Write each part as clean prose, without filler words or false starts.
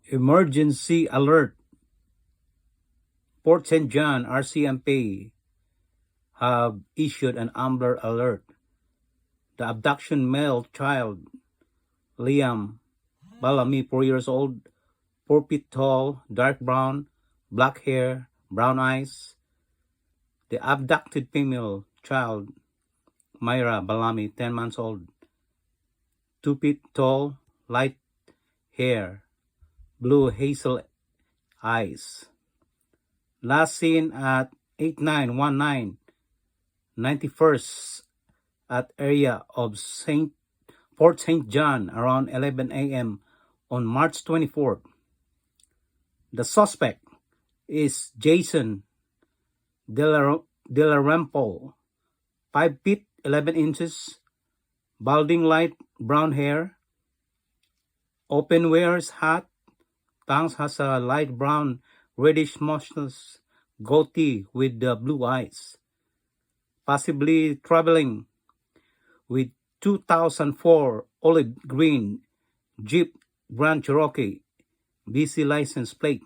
Emergency alert. Port St. John RCMP have issued an Amber Alert. The abduction male child, Liam Bellamy, 4 years old, 4 feet tall, dark brown, black hair, brown eyes. The abducted female child, Myra Bellamy, 10 months old, 2 feet tall, light hair, blue hazel eyes. Last seen at 8919 91st at area of Port St. John around 11 a.m. on March 24th. The suspect is Jason Delarempo, 5 feet 11 inches, balding light brown hair, open wears hat, tongue has a light brown reddish mustache, goatee with blue eyes, possibly traveling with 2004 olive green Jeep Grand Cherokee BC license plate.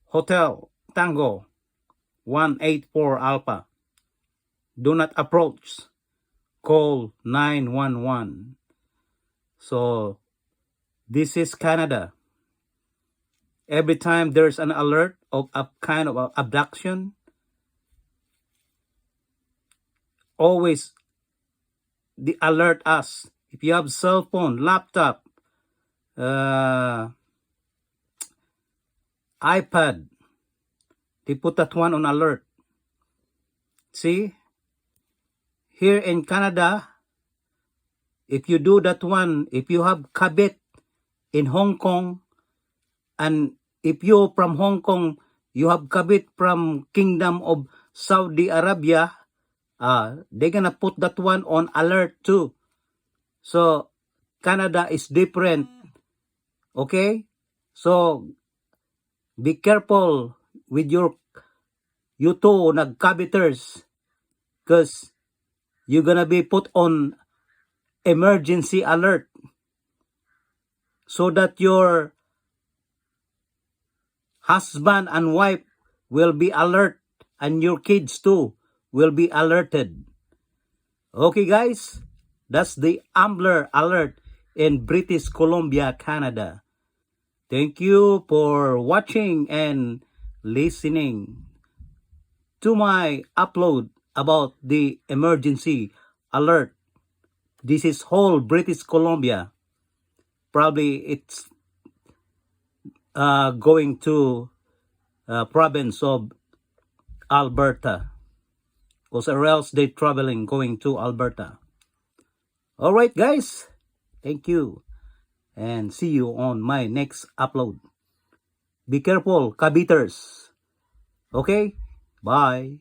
Hotel Tango 184 Alpha. Do not approach. Call 911. So this is Canada. Every time there's an alert of a kind of abduction, always they alert us. If you have cell phone, laptop, iPad, they put that one on alert. See, here in Canada, if you do that one, if you have kabit in Hong Kong, and if you from Hong Kong, you have kabit from Kingdom of Saudi Arabia, they're gonna put that one on alert too. So Canada is different. Okay? So be careful with you two nagkabiters, because you're gonna be put on emergency alert so that your husband and wife will be alert, and your kids too will be alerted. Okay guys, that's the Amber Alert in British Columbia, Canada. Thank you for watching and listening to my upload about the emergency alert. This is whole British Columbia. Probably it's going to province of Alberta, because or else they traveling going to Alberta. All right guys, thank you and see you on my next upload. Be careful, kabiters. Okay, bye.